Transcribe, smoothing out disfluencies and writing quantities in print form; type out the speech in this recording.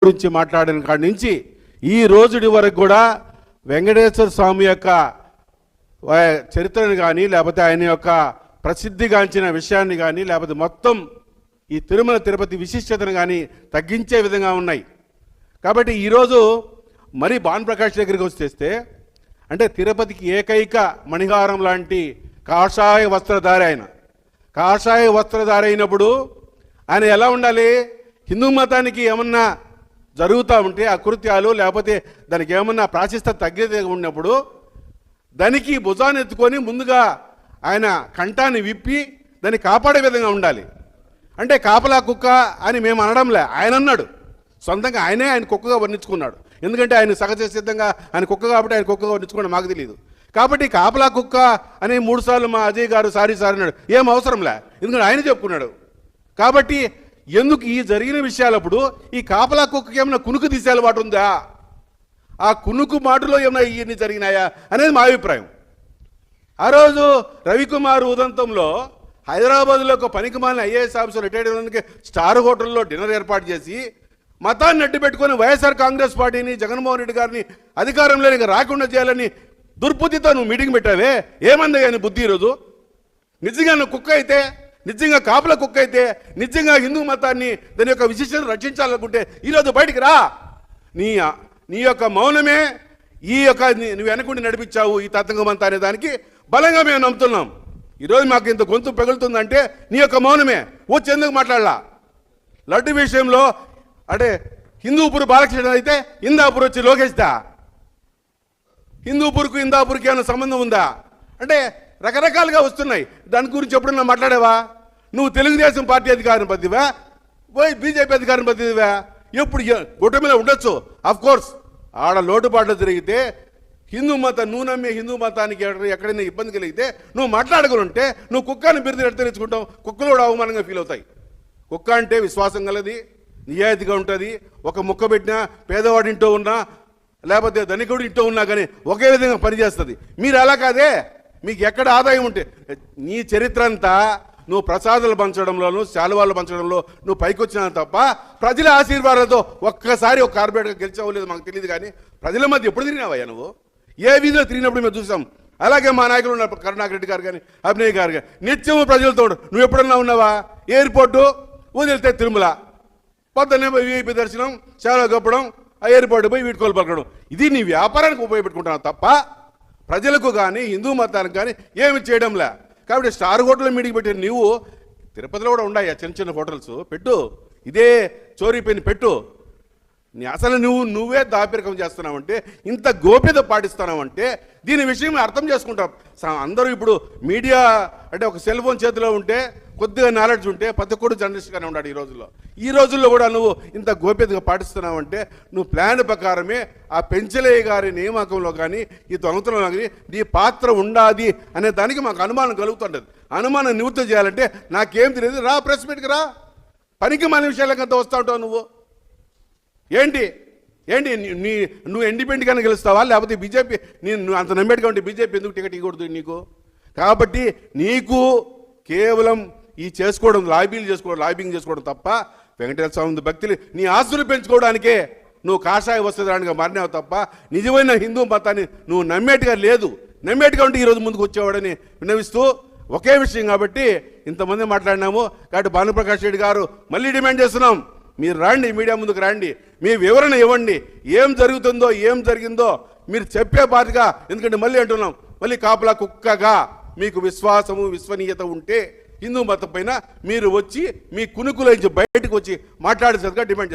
గురించి మాట్లాడిన కాడి నుంచి ఈ రోజుడి వరకు కూడా వెంకటేశ్వర స్వామి యొక్క చరిత్రను కానీ లేకపోతే ఆయన యొక్క ప్రసిద్ధిగాంచిన విషయాన్ని కానీ లేకపోతే మొత్తం ఈ తిరుమల తిరుపతి విశిష్టతను కానీ తగ్గించే విధంగా ఉన్నాయి. కాబట్టి ఈరోజు మరి భానుప్రకాష్ దగ్గరికి వచ్చేస్తే అంటే తిరుపతికి ఏకైక మణిహారం లాంటి కాషాయ వస్త్రధారి ఆయన. కాషాయ వస్త్రధారి అయినప్పుడు ఆయన ఎలా ఉండాలి? హిందూ మతానికి ఏమన్నా జరుగుతూ ఉంటే అకృత్యాలు లేకపోతే దానికి ఏమన్నా ప్రాశస్త్య తగ్గితే ఉన్నప్పుడు దానికి భుజాన్ని ఎత్తుకొని ముందుగా ఆయన కంఠాన్ని విప్పి దాన్ని కాపాడే విధంగా ఉండాలి. అంటే కాపలా కుక్క అని మేము అనడంలే, ఆయన అన్నాడు. సొంతంగా ఆయన కుక్కగా వర్ణించుకున్నాడు. ఎందుకంటే ఆయన సహజ సిద్ధంగా ఆయన కుక్క కాబట్టి ఆయన కుక్కగా వర్ణించుకోవడం మాకు తెలియదు. కాబట్టి కాపలా కుక్క అని 3 సార్లు మా అజయ్ గారు సారీ అన్నాడు. ఏం అవసరంలే, ఎందుకంటే ఆయన చెప్పుకున్నాడు. కాబట్టి ఎందుకు ఈ జరిగిన విషయాలప్పుడు ఈ కాపలా కుక్కకి ఏమైనా కునుకు తీసే అలవాటు ఉందా? ఆ కునుకు మాటలో ఏమైనా ఇవన్నీ జరిగినాయా అనేది మా అభిప్రాయం. ఆ రోజు రవికుమార్ ఉదంతంలో హైదరాబాద్లో ఒక పనికిమాలిన ఐఏఎస్ ఆఫీసర్ రిటైర్డ్ అయినందుకే స్టార్ హోటల్లో డిన్నర్ ఏర్పాటు చేసి మతాన్ని అడ్డు పెట్టుకొని వైఎస్ఆర్ కాంగ్రెస్ పార్టీని జగన్మోహన్ రెడ్డి గారిని అధికారంలో ఇంకా రాకుండా చేయాలని దుర్బుద్ధితో నువ్వు మీటింగ్ పెట్టావే, ఏమంది కానీ బుద్ధి? ఈరోజు నిజంగా నువ్వు కుక్క అయితే, నిజంగా కాపుల కుక్క అయితే, నిజంగా హిందూ మతాన్ని దాని యొక్క విశిష్టతను రక్షించాలనుకుంటే ఈరోజు బయటికి రా. నీ యొక్క మౌనమే ఈ యొక్క నువ్వు వెనకుండి నడిపించావు ఈ తతంగమంతా అనే దానికి బలంగా మేము నమ్ముతున్నాం. ఈరోజు మాకు ఇంత గొంతు పెగులుతుందంటే నీ యొక్క మౌనమే. వచ్చి ఎందుకు మాట్లాడలా? లడ్డు విషయంలో అంటే హిందూపూర్ బాలకృష్ణ అయితే ఇందాపూర్ వచ్చి లోకేష్దా? హిందూపూర్కు ఇందాపూర్కి ఏమైనా సంబంధం ఉందా? అంటే రకరకాలుగా వస్తున్నాయి. దాని గురించి ఎప్పుడన్నా మాట్లాడేవా? నువ్వు తెలుగుదేశం పార్టీ అధికారం పదివా, పోయి బీజేపీ అధికారం పదివా? ఎప్పుడు గుట్ట మీద ఉండొచ్చు. అఫ్ కోర్స్ ఆడ లోటుపాట్లు జరిగితే హిందూ మతం నువ్వు నమ్మే హిందూ మతానికి ఎక్కడైనా ఇబ్బంది కలిగితే నువ్వు మాట్లాడగలంటే నువ్వు కుక్కని బిరుదు ఎడ తెచ్చుకుంటావు. కుక్కలు కూడా అవమానంగా ఫీల్ అవుతాయి. కుక్క అంటే విశ్వాసం కలది, నిజాయితీగా ఉంటుంది. ఒక ముక్క పెట్టినా పేదవాడి ఇంటో ఉన్నా లేకపోతే ధనికుడి ఇంటో ఉన్నా కానీ ఒకే విధంగా పనిచేస్తుంది. మీరు అలా కాదే. మీకు ఎక్కడ ఆదాయం ఉంటే నీ చరిత్ర అంతా నువ్వు ప్రసాదాలు పంచడంలోను శాలువాళ్ళు పంచడంలో నువ్వు పైకి వచ్చినా తప్ప ప్రజల ఆశీర్వాదాలతో ఒక్కసారి ఒక కార్పొరేట్గా గెలిచావో లేదో మాకు తెలియదు. కానీ ప్రజల మధ్య ఎప్పుడు తిరిగినావయ్యా నువ్వు? ఏ వీధిలో తిరిగినప్పుడు మేము చూసాం. అలాగే మా నాయకులు ఉన్నారు, కరుణాకర్ రెడ్డి గారు కానీ అభినయ్ గారు కానీ నిత్యము ప్రజలతో నువ్వు ఎప్పుడన్నా ఉన్నావా? ఎయిర్పోర్టు వదిలితే తిరుమల పొద్దున్నే వీఐపీ దర్శనం, శాలువా కప్పడం, ఆ ఎయిర్పోర్ట్ పోయి వీడ్కోలు పలకడం. ఇది నీ వ్యాపారానికి ఉపయోగపెట్టుకుంటున్నావు తప్ప ప్రజలకు కానీ హిందూ మతానికి కానీ ఏమి చేయడంలే. కాబట్టి స్టార్ హోటల్ మీటింగ్ పెట్టిన నువ్వు తిరుపతిలో కూడా ఉన్నాయి చిన్న చిన్న హోటల్స్ పెట్టు, ఇదే చోరీ పెని పెట్టు. అసలు నువ్వే దాపరికం చేస్తున్నావంటే, ఇంత గోప్యత పాటిస్తున్నావంటే దీని విషయం అర్థం చేసుకుంటాం. అందరూ ఇప్పుడు మీడియా అంటే ఒక సెల్ ఫోన్ చేతిలో ఉంటే కొద్దిగా నాలెడ్జ్ ఉంటే ప్రతి ఒక్కడు జర్నలిస్ట్గానే ఉన్నాడు ఈ రోజుల్లో కూడా నువ్వు ఇంత గోప్యతగా పాటిస్తున్నావంటే నువ్వు ప్లాన్ ప్రకారమే ఆ పెంచలయ్య గారి నియామకంలో కానీ ఈ దొంగతనంలో కానీ నీ పాత్ర ఉండాది అనే దానికి మాకు అనుమానం కలుగుతుండదు. అనుమానం నివృత్తి చేయాలంటే నాకేం తెలియదు, రా ప్రెస్ మీట్కి రా. పనికి మన విషయాలకంతా వస్తూ ఉంటావు నువ్వు. ఏంటి నువ్వు ఇండిపెండెంట్గానే గెలుస్తావా లేకపోతే బీజేపీ నువ్వు అంత నమ్మేట్టుగా ఉంటే బీజేపీ ఎందుకు టికెట్ ఇవ్వకూడదు నీకు? కాబట్టి నీకు కేవలం ఈ చేసుకోవడం లాబింగ్ చేసుకోవడం తప్ప వెంకటేశ్వర స్వామి భక్తులు నీ ఆస్తులు పెంచుకోవడానికే నువ్వు కాషాయ వస్త్రధారణగా మారినావు తప్ప నిజమైన హిందూ మతాన్ని నువ్వు నమ్మేట్టుగా లేదు. నమ్మేట్టుగా ఉంటే ఈరోజు ముందుకు వచ్చేవాడని విన్నవిస్తూ ఒకే విషయం కాబట్టి ఇంతమంది మాట్లాడినాము. కాబట్టి భానుప్రకాష్ రెడ్డి గారు మళ్ళీ డిమాండ్ చేస్తున్నాం, మీరు రండి, మీడియా ముందుకు రండి, మీ వివరణ ఇవ్వండి. ఏం జరుగుతుందో ఏం జరిగిందో మీరు చెప్పే బాధ్యతగా. ఎందుకంటే మళ్ళీ అంటున్నాం, మళ్ళీ కాపలా కుక్కగా మీకు విశ్వాసము విశ్వనీయత ఉంటే హిందూ మతం పైన మీరు వచ్చి మీ కునుకుల నుంచి బయటకు వచ్చి మాట్లాడేసరిగా డిమాండ్ చేస్తున్నారు.